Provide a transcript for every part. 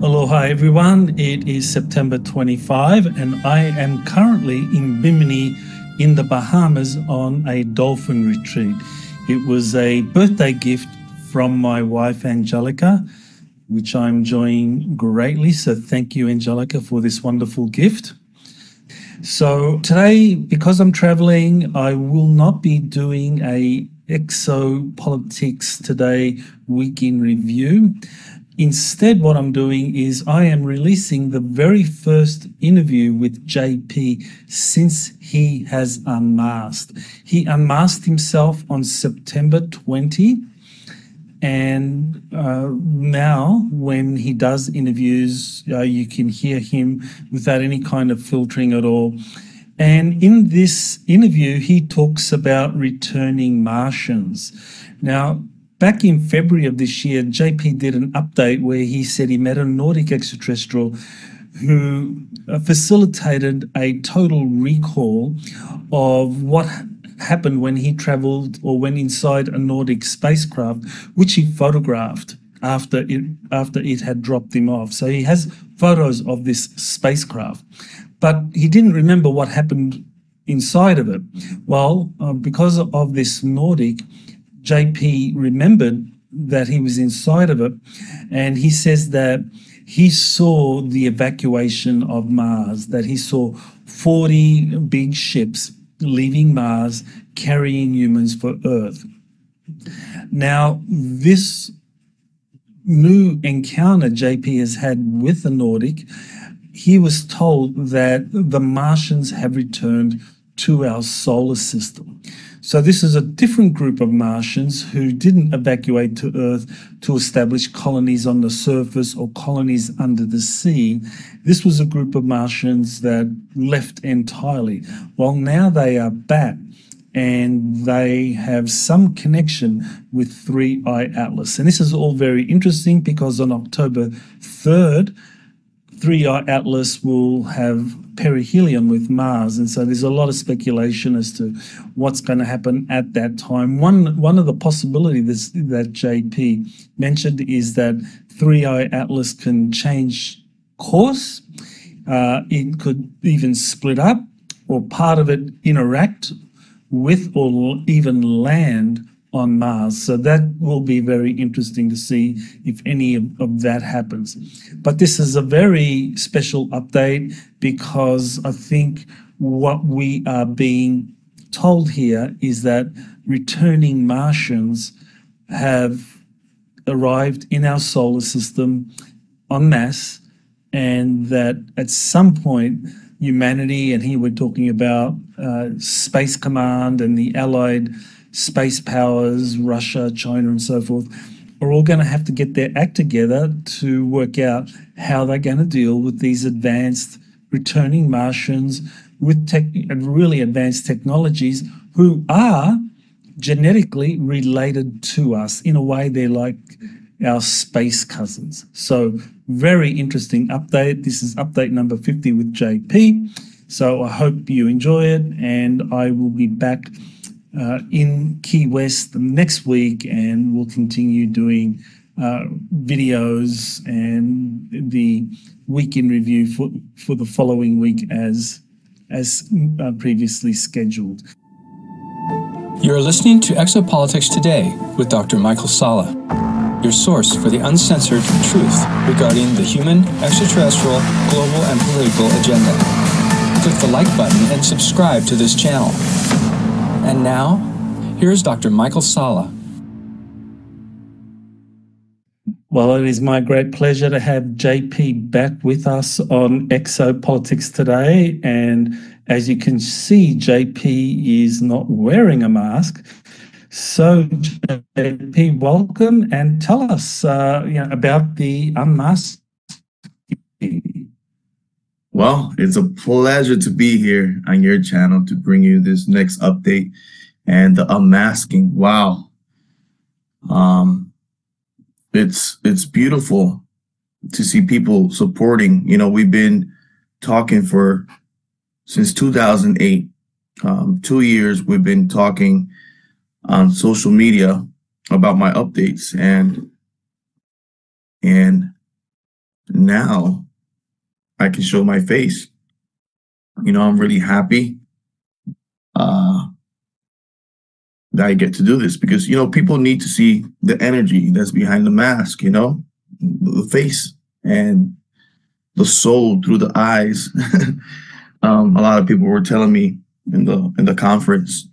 Aloha everyone, it is September 25 and I am currently in Bimini in the Bahamas on a dolphin retreat. It was a birthday gift from my wife Angelica, which I'm enjoying greatly, so thank you Angelica for this wonderful gift. So today, because I'm traveling, I will not be doing a Exopolitics Today week in review. Instead, what I'm doing is I am releasing the very first interview with JP since he has unmasked. He unmasked himself on September 20. And now when he does interviews, you can hear him without any kind of filtering at all. And in this interview, he talks about returning Martians. Now, back in February of this year, JP did an update where he said he met a Nordic extraterrestrial who facilitated a total recall of what happened when he traveled or went inside a Nordic spacecraft, which he photographed after it had dropped him off. So he has photos of this spacecraft, but he didn't remember what happened inside of it. Well, because of this Nordic, JP remembered that he was inside of it, and he says that he saw the evacuation of Mars, that he saw 40 big ships leaving Mars, carrying humans for Earth. Now, this new encounter JP has had with the Nordic, he was told that the Martians have returned to our solar system. So this is a different group of Martians who didn't evacuate to Earth to establish colonies on the surface or colonies under the sea. This was a group of Martians that left entirely. Well, now they are back and they have some connection with 3I Atlas. And this is all very interesting because on October 3rd, 3I Atlas will have perihelion with Mars, and so there's a lot of speculation as to what's going to happen at that time. One of the possibilities that JP mentioned is that 3I Atlas can change course. It could even split up, or part of it interact with or even land on Mars. So that will be very interesting to see if any of that happens. But this is a very special update because I think what we are being told here is that returning Martians have arrived in our solar system en masse, and that at some point humanity, and here we're talking about Space Command and the Allied space powers, Russia, China, and so forth, are all going to have to get their act together to work out how they're going to deal with these advanced returning Martians with really advanced technologies who are genetically related to us. In a way, they're like our space cousins. So very interesting update. This is update number 50 with JP. So I hope you enjoy it, and I will be back in Key West next week, and we'll continue doing videos and the week in review for the following week as previously scheduled. You're listening to Exopolitics Today with Dr. Michael Sala, your source for the uncensored truth regarding the human, extraterrestrial, global, and political agenda. Click the like button and subscribe to this channel. And now, here's Dr. Michael Sala. Well, it is my great pleasure to have JP back with us on Exopolitics Today. And as you can see, JP is not wearing a mask. So, JP, welcome, and tell us about the unmasking. Well, it's a pleasure to be here on your channel to bring you this next update and the unmasking. Wow. It's beautiful to see people supporting. You know, we've been talking since 2008. 2 years we've been talking on social media about my updates, and now I can show my face. I'm really happy that I get to do this because, people need to see the energy that's behind the mask, the face and the soul through the eyes. A lot of people were telling me in the conference,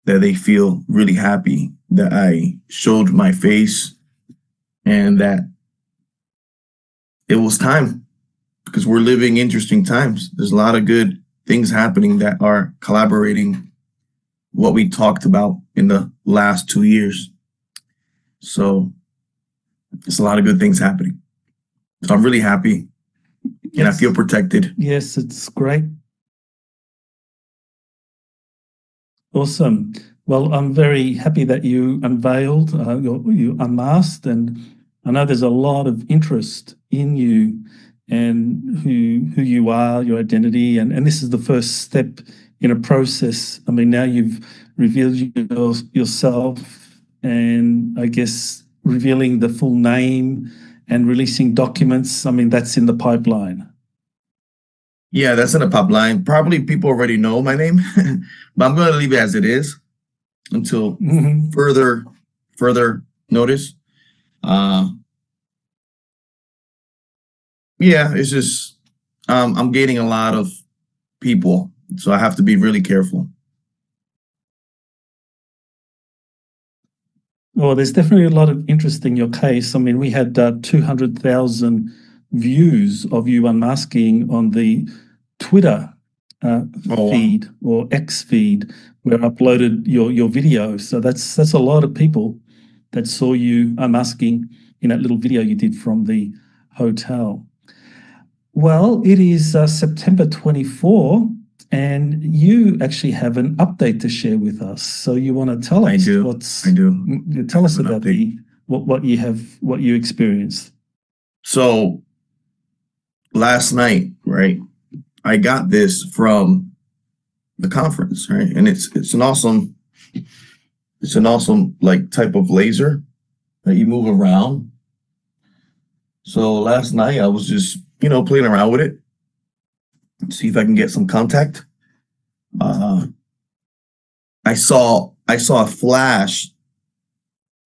that they feel really happy that I showed my face and that it was time, because we're living interesting times. There's a lot of good things happening that are collaborating what we talked about in the last 2 years. So there's a lot of good things happening. So I'm really happy and I feel protected. Yes, it's great. Awesome. Well, I'm very happy that you unveiled, you unmasked, and I know there's a lot of interest in you and who you are, your identity, and this is the first step in a process. I mean, now you've revealed yourself, and I guess revealing the full name and releasing documents. I mean, that's in the pipeline. Yeah, that's in the pipeline. Probably people already know my name, but I'm going to leave it as it is until further notice. Yeah, it's just I'm gaining a lot of people, so I have to be really careful. Well, there's definitely a lot of interest in your case. I mean, we had 200,000 views of you unmasking on the Twitter feed or X feed where I uploaded your video. So that's a lot of people that saw you unmasking in that little video you did from the hotel. Well, it is September 24, and you actually have an update to share with us. So you want to tell us? I do. Tell us about what you experienced. So last night, right, I got this from the conference, right, and it's an awesome like type of laser that you move around. So last night I was just playing around with it, see if I can get some contact. I saw a flash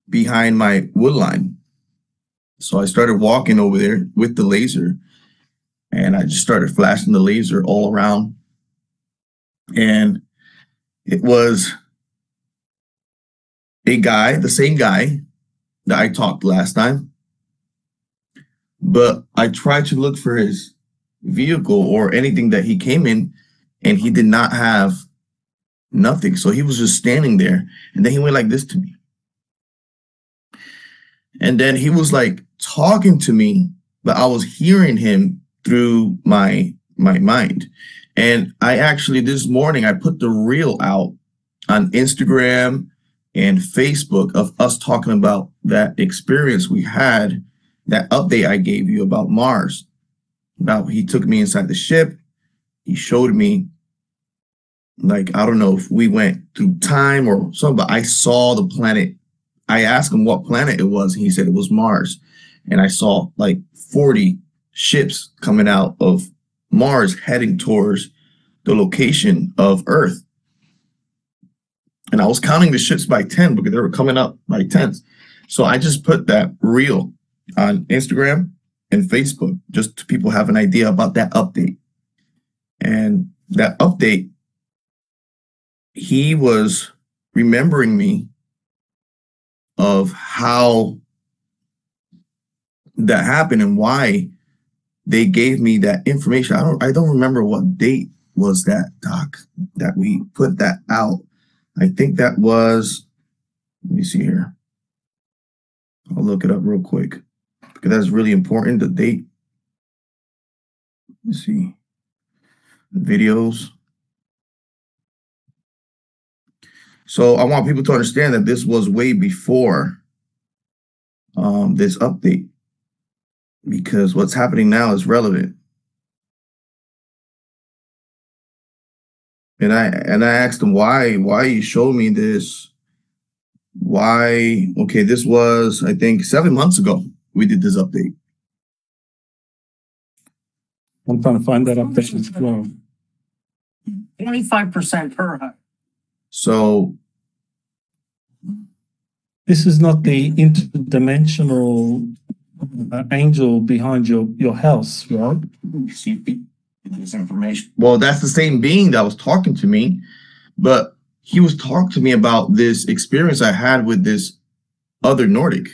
behind my wood line. So I started walking over there with the laser, and I just started flashing the laser all around. And it was the same guy that I talked last time. But I tried to look for his vehicle or anything that he came in, and he did not have nothing. So he was just standing there, and then he went like this to me. And then he was like talking to me, but I was hearing him through my mind. And I actually, this morning, I put the reel out on Instagram and Facebook of us talking about that experience we had, that update I gave you about Mars. Now, he took me inside the ship. He showed me, like, I don't know if we went through time or something, but I saw the planet. I asked him what planet it was, and he said it was Mars. And I saw like 40 ships coming out of Mars heading towards the location of Earth. And I was counting the ships by 10 because they were coming up by 10s. So I just put that reel on Instagram and Facebook, just so people have an idea about that update. And that update, he was remembering me of how that happened and why they gave me that information. I don't remember what date was that, Doc, that we put that out. I think that was, let me see here. I'll look it up real quick because that's really important, the date. Let's see. Videos. So I want people to understand that this was way before this update, because what's happening now is relevant. And I asked him why you showed me this. Why? Okay, this was, I think, 7 months ago. we did this update. I'm trying to find that update as well. 25% per high. So This is not the interdimensional angel behind your house, right? See this information. well, that's the same being that was talking to me, but he was talking to me about this experience I had with this other Nordic.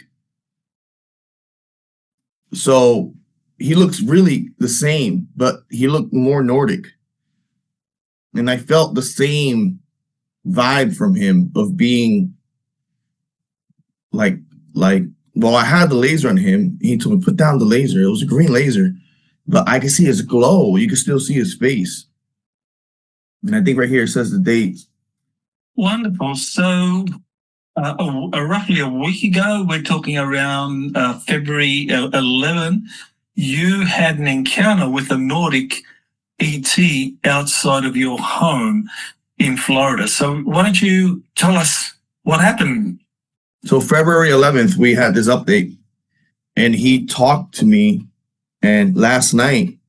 So he looks really the same, but he looked more Nordic. And I felt the same vibe from him of being like, well, I had the laser on him. He told me, put down the laser. It was a green laser, but I could see his glow. You could still see his face. And I think right here it says the date. Wonderful. So roughly a week ago, we're talking around February 11, you had an encounter with a Nordic ET outside of your home in Florida. So why don't you tell us what happened? So February 11th, we had this update and he talked to me. And last night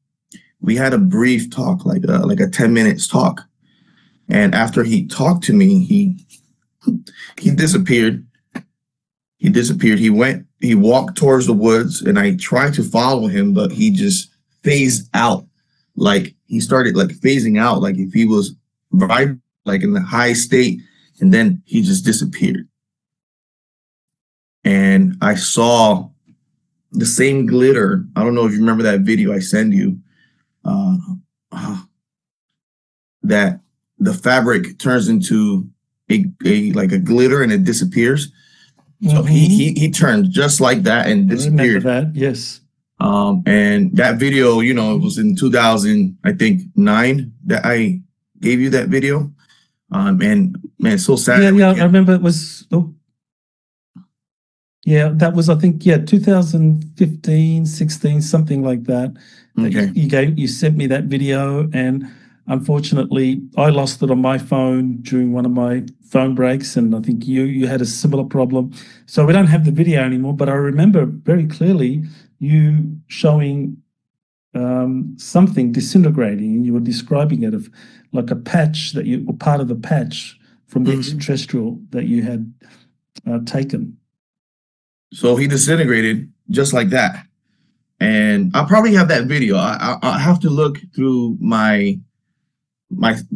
we had a brief talk, like a 10 minutes talk. And after he talked to me, he disappeared. He disappeared. He walked towards the woods and I tried to follow him, but he just phased out. Like he started like phasing out, like if he was vibrating, like in the high state, and then he just disappeared. And I saw the same glitter. I don't know if you remember that video I sent you, that the fabric turns into a like a glitter and it disappears. So he turned just like that and disappeared. I remember that, yes. And that video, you know, it was in 2009 that I gave you that video. And man, it's so sad. Yeah, I remember it was. Yeah, that was, I think, 2015, 16, something like that. Okay. You sent me that video, and unfortunately, I lost it on my phone during one of my phone breaks, and I think you had a similar problem. So we don't have the video anymore, but I remember very clearly you showing something disintegrating, and you were describing it of like a patch that or part of the patch from the extraterrestrial that you had taken. So he disintegrated just like that. And I'll probably have that video. I have to look through my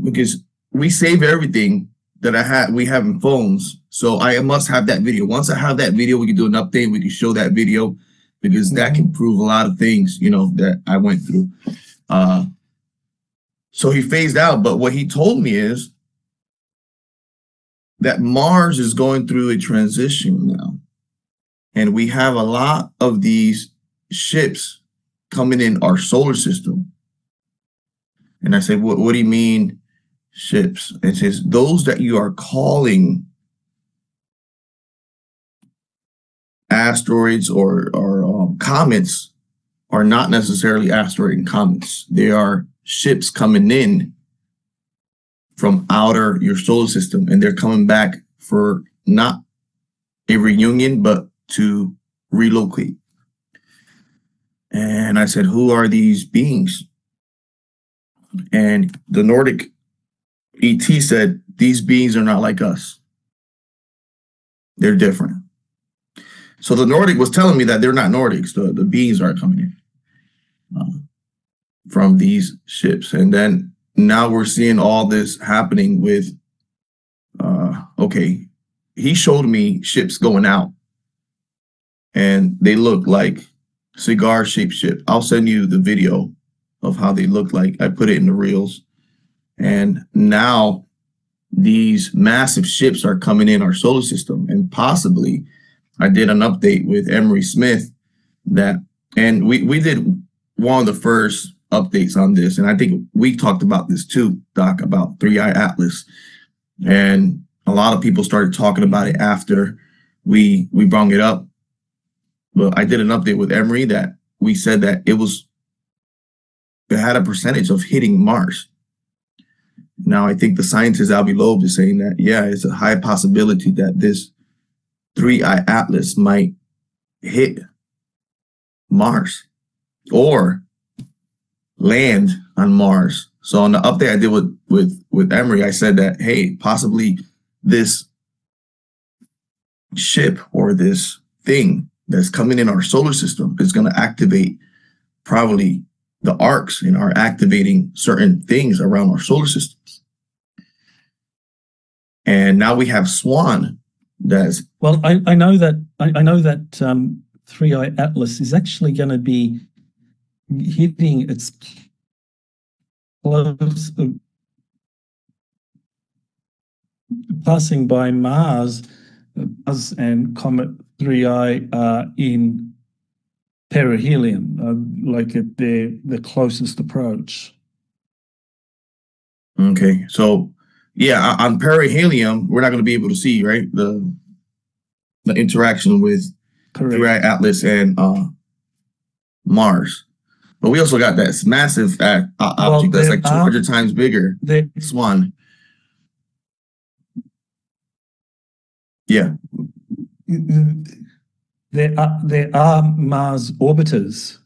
because we save everything that we have in phones. So I must have that video. Once I have that video, we can do an update. We can show that video because that can prove a lot of things, you know, that I went through. So he phased out. But what he told me is that Mars is going through a transition now. And we have a lot of these ships coming in our solar system. And I said, what do you mean ships? And it says, those that you are calling asteroids or comets are not necessarily asteroid and comets. They are ships coming in from outer your solar system. And they're coming back for not a reunion, but to relocate. And I said, who are these beings? And the Nordic ET said, these beings are not like us. They're different. So the Nordic was telling me that they're not Nordics. The beings are coming in from these ships. And then now we're seeing all this happening with, okay, he showed me ships going out. And they look like cigar-shaped ship. I'll send you the video of how they look like. I put it in the reels. And now these massive ships are coming in our solar system. And possibly, I did an update with Emery Smith and we did one of the first updates on this. And I think we talked about this too, Doc, about 3i Atlas. And a lot of people started talking about it after we brought it up. Well, I did an update with Emery that we said that it had a percentage of hitting Mars. Now, I think the scientist Albie Loeb is saying that, yeah, it's a high possibility that this 3i Atlas might hit Mars or land on Mars. So on the update I did with Emery, I said that, hey, possibly this ship or this thing that's coming in our solar system is going to activate probably the arcs and are activating certain things around our solar systems. And now we have Swan. That's well, I know that 3i Atlas is actually going to be hitting its close, passing by Mars and comet 3i are in perihelion, like at the closest approach. okay. So yeah, on perihelion, we're not going to be able to see, right, the interaction with 3i Atlas and Mars. But we also got that massive object that's like 200 times bigger. Swan. Yeah. There are Mars orbiters.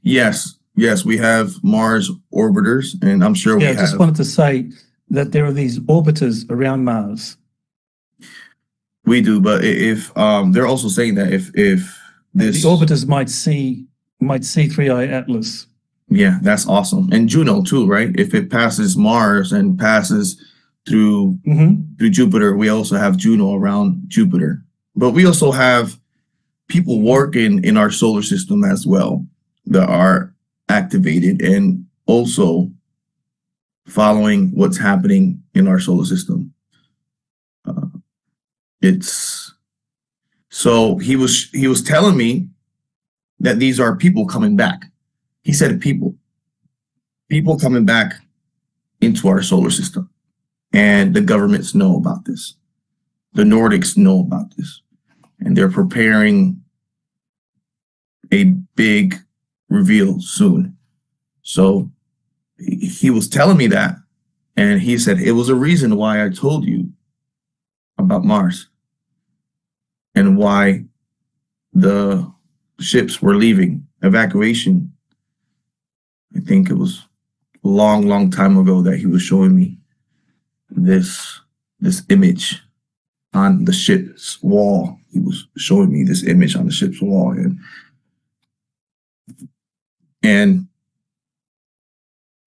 Yes, we have Mars orbiters, and I'm sure we have. I just wanted to say that there are these orbiters around Mars. We do, but if they're also saying that if this the orbiters might see 3i Atlas. Yeah, that's awesome. And Juno too, right? If it passes Mars and passes through Jupiter, we also have Juno around Jupiter. But we also have people working in our solar system as well that are activated and also following what's happening in our solar system. So he was telling me that these are people coming back. He said people coming back into our solar system, and the governments know about this. The Nordics know about this, and they're preparing a big reveal soon. So he was telling me that, and he said it was a reason why I told you about Mars and why the ships were leaving. Evacuation. I think it was a long time ago that he was showing me this image on the ship's wall. He was showing me this image on the ship's wall, and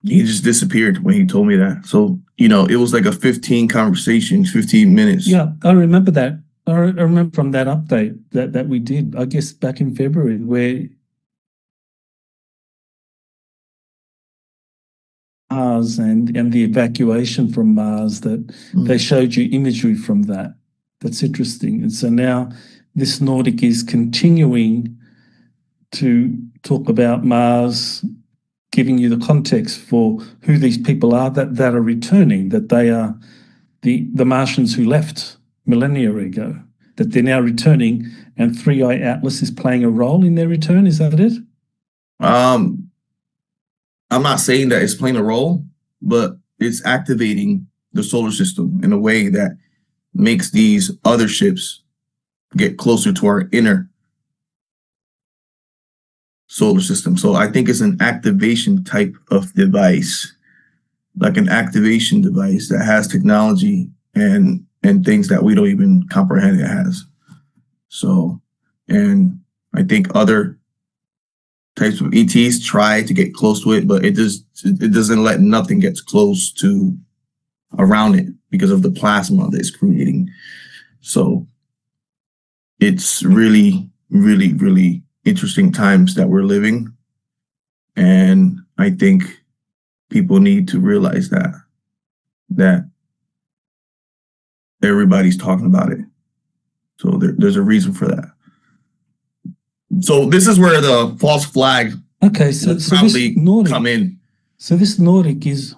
he just disappeared when he told me that. So, it was like a 15 minutes. Yeah, I remember that. I remember from that update that we did, I guess back in February, where Mars and the evacuation from Mars, that they showed you imagery from that. That's interesting. And so now this Nordic is continuing to talk about Mars, giving you the context for who these people are that are returning, that they are the Martians who left millennia ago, that they're now returning, and 3i Atlas is playing a role in their return. Is that it? I'm not saying that it's playing a role, but it's activating the solar system in a way that makes these other ships get closer to our inner solar system. So I think it's an activation type of device, like an activation device that has technology and things that we don't even comprehend it has. So, and I think other types of ETs try to get close to it, but it doesn't let nothing get close to around it because of the plasma that it's creating. So it's really, really, really interesting times that we're living. And I think people need to realize that everybody's talking about it. So there's a reason for that. So this is where the false flag so probably Nordic, come in. So this Nordic is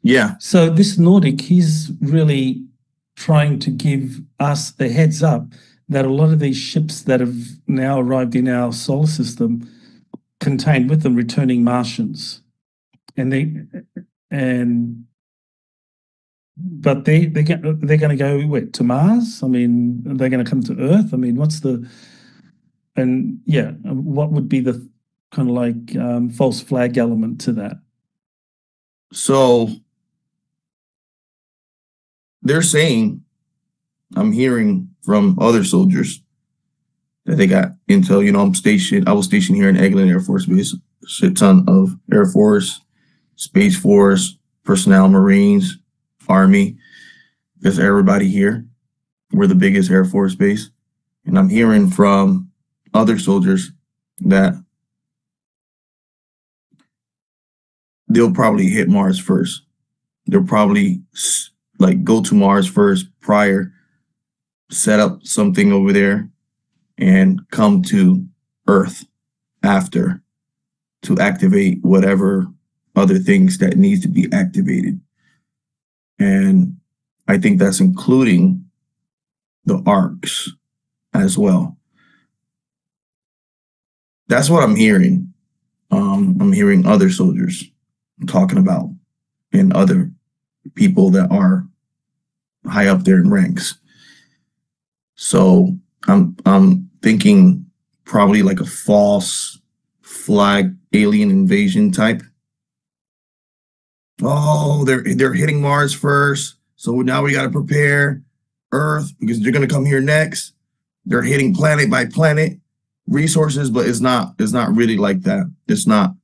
Yeah. So this Nordic, he's really trying to give us a heads up that a lot of these ships that have now arrived in our solar system contain with them returning Martians. And but they're going to go where, to Mars? I mean, they're going to come to Earth? I mean, what would be the kind of like false flag element to that? So they're saying, I'm hearing from other soldiers that they got intel. You know, I was stationed here in Eglin Air Force Base, a shit ton of Air Force, Space Force, personnel, Marines, Army. There's everybody here. We're the biggest Air Force base. And I'm hearing from other soldiers that they'll probably hit Mars first. They'll probably like go to Mars first prior, set up something over there, and come to Earth after to activate whatever other things that needs to be activated. And I think that's including the arcs as well. That's what I'm hearing. I'm hearing other soldiers talking about, and other people that are high up there in ranks. So I'm thinking probably like a false flag alien invasion type. Oh, they're hitting Mars first, so now we got to prepare Earth because they're going to come here next. They're hitting planet by planet resources, but it's not really like that. It's not.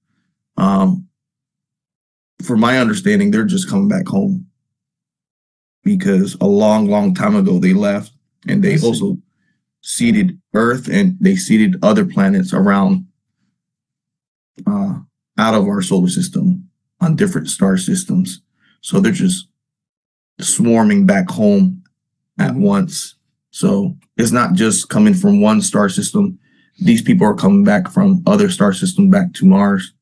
From my understanding, they're just coming back home because a long time ago they left, and they also seeded Earth, and they seeded other planets around out of our solar system on different star systems. So they're just swarming back home at once. So it's not just coming from one star system. These people are coming back from other star systems back to Mars.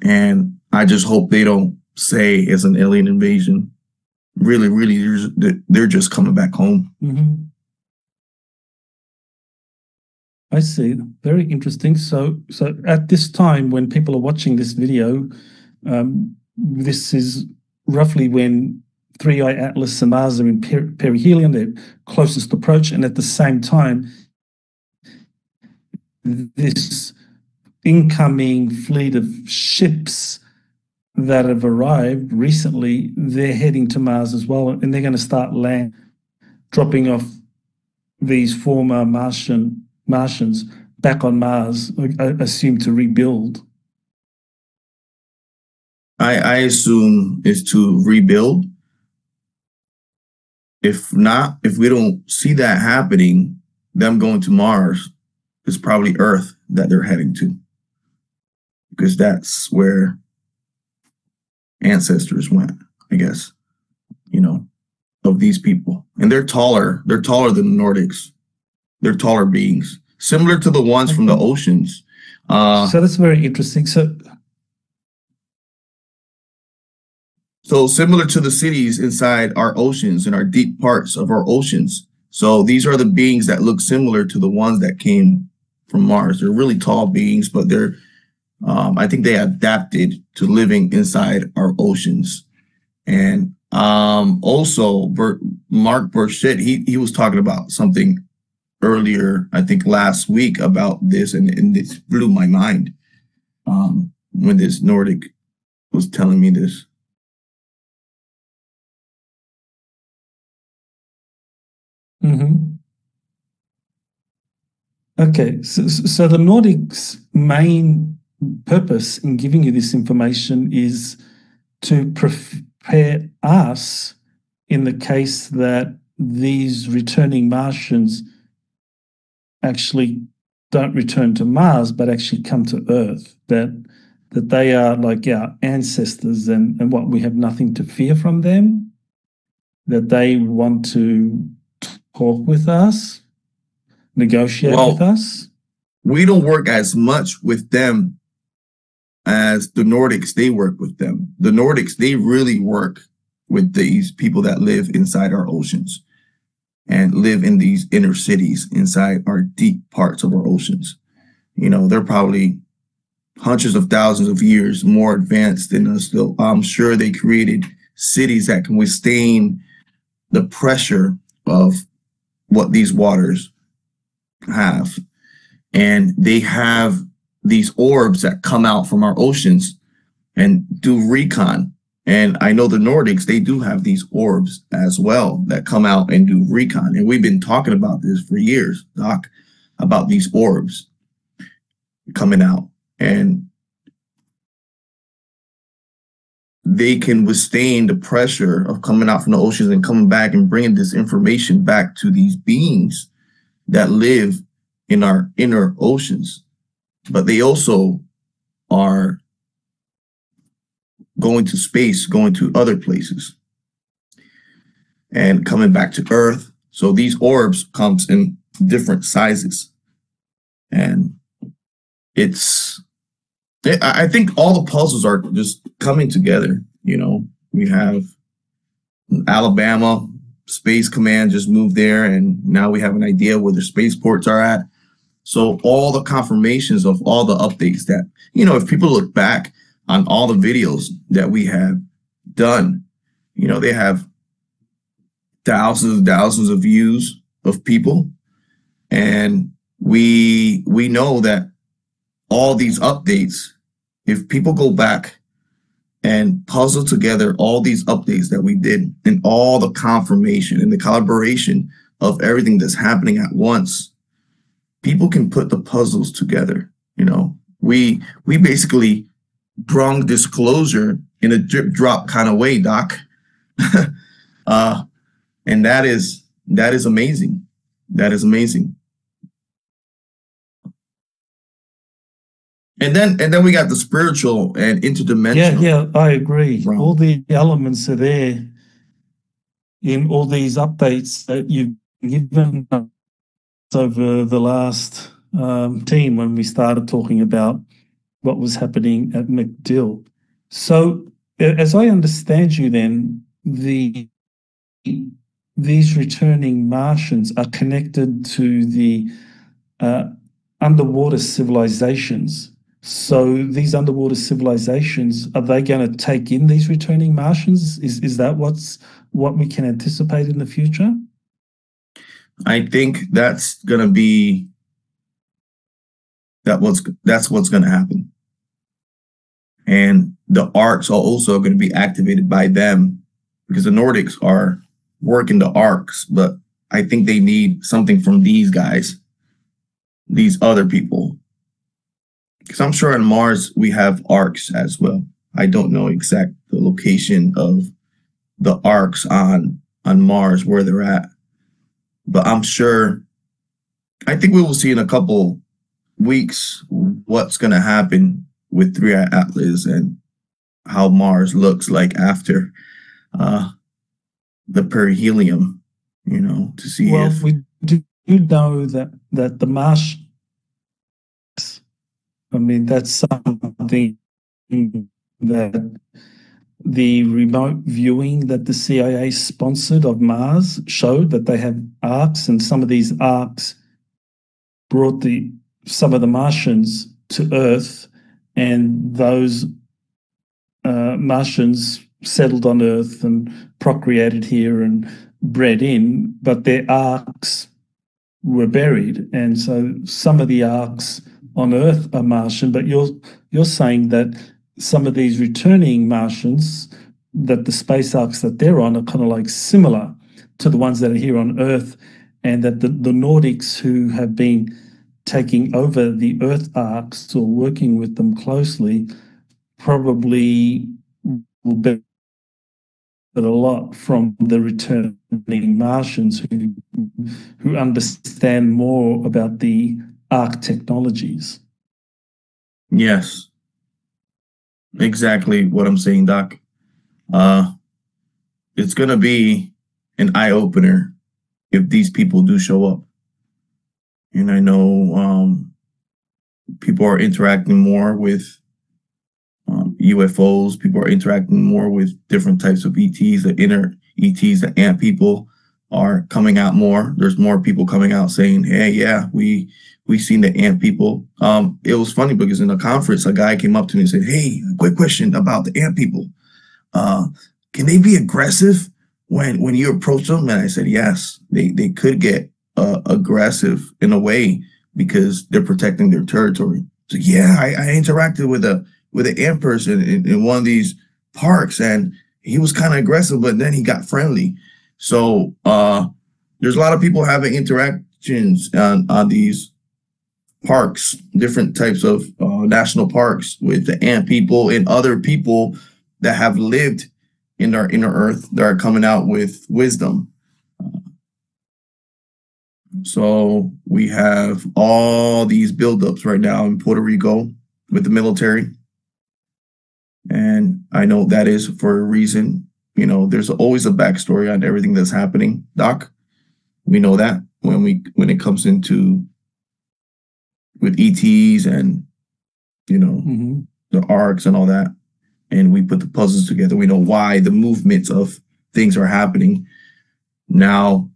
And I just hope they don't say it's an alien invasion. Really, they're just coming back home. Mm-hmm. I see. Very interesting. So at this time, when people are watching this video, this is roughly when 3i Atlas and Mars are in perihelion, their closest approach, and at the same time, this incoming fleet of ships that have arrived recently, they're heading to Mars as well, and they're going to start dropping off these former Martians back on Mars, I assume, to rebuild. I assume is to rebuild. If not, if we don't see that happening, them going to Mars, it's probably Earth that they're heading to, because that's where ancestors went, I guess, you know, of these people. And they're taller than the Nordics. They're taller beings, similar to the ones from the oceans. So that's very interesting. So similar to the cities inside our oceans and our deep parts of our oceans. So these are the beings that look similar to the ones that came from Mars. They're really tall beings, but they're, I think they adapted to living inside our oceans. And also, Mark Burchett, he was talking about something earlier, I think last week, about this, and this blew my mind when this Nordic was telling me this. Mm-hmm. Okay, so the Nordic's main purpose in giving you this information is to prepare us in the case that these returning Martians actually don't return to Mars, but actually come to Earth, that they are like our ancestors, and what, we have nothing to fear from them, that they want to talk with us, negotiate with us. We don't work as much with them as the Nordics. They work with them. The Nordics, they really work with these people that live inside our oceans and live in these inner cities inside our deep parts of our oceans. You know, they're probably hundreds of thousands of years more advanced than us, though. I'm sure they created cities that can withstand the pressure of what these waters have. And they have these orbs that come out from our oceans and do recon. And I know the Nordics, they do have these orbs as well that come out and do recon. And we've been talking about this for years, Doc, about these orbs coming out. And they can withstand the pressure of coming out from the oceans and coming back and bringing this information back to these beings that live in our inner oceans. But they also are going to space, going to other places, and coming back to Earth. So these orbs comes in different sizes. And I think all the puzzles are just coming together. You know, we have Alabama Space Command just moved there, and now we have an idea where the spaceports are at. So all the confirmations of all the updates that, you know, if people look back on all the videos that we have done, you know, they have thousands and thousands of views of people. And we know that all these updates, if people go back and puzzle together all these updates that we did and all the confirmation and the collaboration of everything that's happening at once, people can put the puzzles together. You know, we basically brung disclosure in a drip drop kind of way, Doc. And that is amazing. That is amazing. And then we got the spiritual and interdimensional. Yeah, I agree. realm. All the elements are there in all these updates that you've given us over the last team when we started talking about what was happening at MacDill. So as I understand you then, these returning Martians are connected to the underwater civilizations. So these underwater civilizations, are they going to take in these returning Martians? Is that what we can anticipate in the future? I think that's going to be that's what's going to happen. And the arcs are also going to be activated by them, because the Nordics are working the arcs, but I think they need something from these guys, these other people. Because I'm sure on Mars we have arcs as well. I don't know the location of the arcs on Mars, where they're at. But I'm sure, I think we will see in a couple weeks what's going to happen with 3i Atlas and how Mars looks like after the perihelion, you know, to see if... we do know that the Martians, I mean, that's something that the remote viewing that the CIA sponsored of Mars showed, that they have arcs, and some of these arcs brought some of the Martians to Earth, and those Martians settled on Earth and procreated here and bred in, but their arcs were buried. And so some of the arcs on Earth are Martian, but you're saying that some of these returning Martians, that the space arcs that they're on are kind of like similar to the ones that are here on Earth, and that the Nordics who have been taking over the Earth arcs or working with them closely probably will benefit a lot from the returning Martians who understand more about the arc technologies. Yes. Exactly what I'm saying, Doc. It's going to be an eye-opener if these people do show up. And I know people are interacting more with UFOs. People are interacting more with different types of ETs. The inner ETs, the ant people, are coming out more. There's more people coming out saying, hey, yeah, we seen the ant people. It was funny because in a conference, a guy came up to me and said, hey, quick question about the ant people. can they be aggressive when you approach them? And I said, yes, they could get aggressive in a way because they're protecting their territory. So yeah, I interacted with an ant person in one of these parks, and he was kind of aggressive, but then he got friendly. So there's a lot of people having interactions on these parks, different types of national parks with the ant people and other people that have lived in our inner earth that are coming out with wisdom. So we have all these buildups right now in Puerto Rico with the military. And I know that is for a reason. You know, there's always a backstory on everything that's happening, Doc. We know that when it comes into with ETs and, you know, the arcs and all that. And we put the puzzles together. We know why the movements of things are happening. Now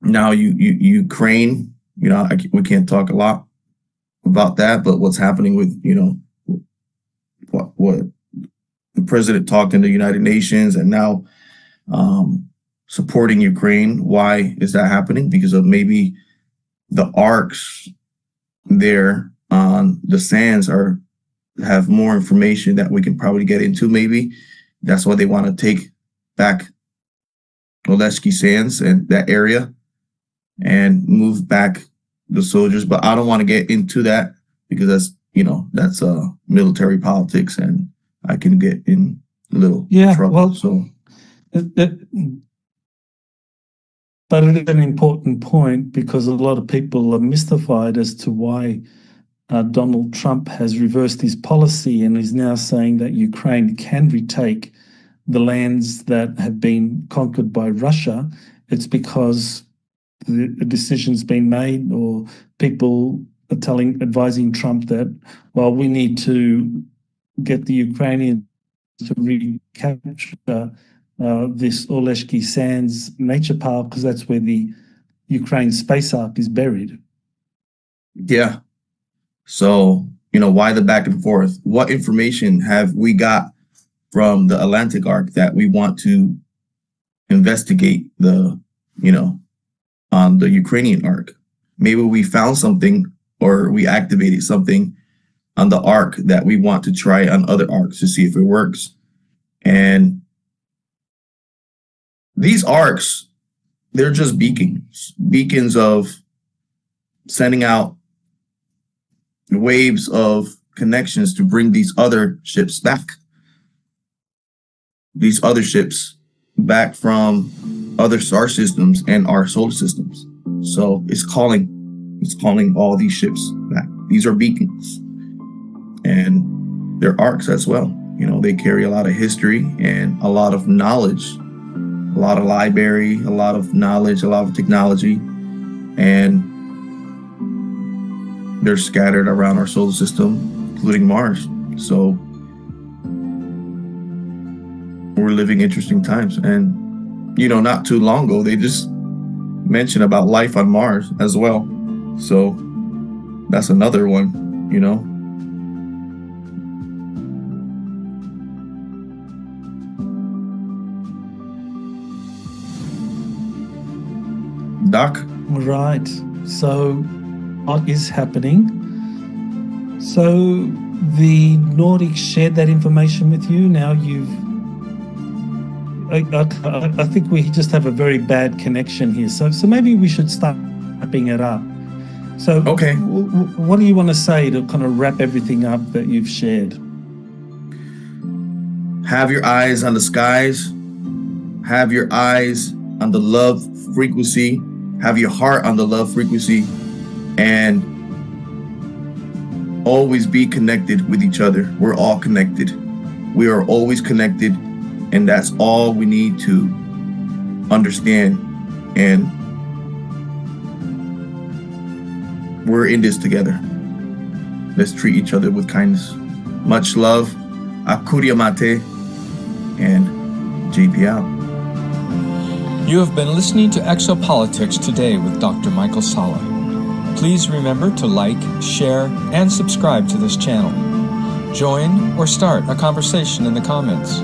Ukraine, you know, we can't talk a lot about that, but what's happening with, you know, what the president talked in the United Nations and now supporting Ukraine. Why is that happening? Because of maybe the arcs there on the sands have more information that we can probably get into. Maybe that's why they want to take back Oleski Sands and that area and move back the soldiers. But I don't want to get into that because that's military politics, and I can get in a little trouble. Well, so, but it is an important point because a lot of people are mystified as to why Donald Trump has reversed his policy and is now saying that Ukraine can retake the lands that have been conquered by Russia. It's because the decision's been made, or people are advising Trump that, well, we need to get the Ukrainians to recapture this Oleski Sands nature park because that's where the Ukraine space ark is buried. Yeah. So, you know, why the back and forth? What information have we got from the Atlantic arc that we want to investigate on the Ukrainian arc? Maybe we found something or we activated something on the arc that we want to try on other arcs to see if it works. And these arcs, they're just beacons of sending out waves of connections to bring these other ships back. These other ships back from other star systems and our solar systems. So it's calling all these ships back. These are beacons. And they're arcs as well. You know, they carry a lot of history and a lot of knowledge, a lot of library, a lot of knowledge, a lot of technology. And they're scattered around our solar system, including Mars. So we're living interesting times. And, you know, not too long ago, they just mentioned about life on Mars as well. So that's another one, you know. Doc? Right. So what is happening? So the Nordic shared that information with you. Now I think we just have a very bad connection here. So maybe we should start wrapping it up. So okay. What do you want to say to kind of wrap everything up that you've shared? Have your eyes on the skies. Have your eyes on the love frequency. Have your heart on the love frequency. And always be connected with each other. We're all connected. We are always connected. And that's all we need to understand. And we're in this together. Let's treat each other with kindness. Much love. Akuria Mate. And JP out. You have been listening to Exopolitics today with Dr. Michael Sala. Please remember to like, share, and subscribe to this channel. Join or start a conversation in the comments.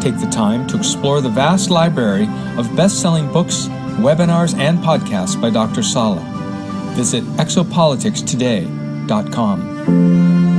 Take the time to explore the vast library of best-selling books, webinars, and podcasts by Dr. Sala. Visit exopoliticstoday.com.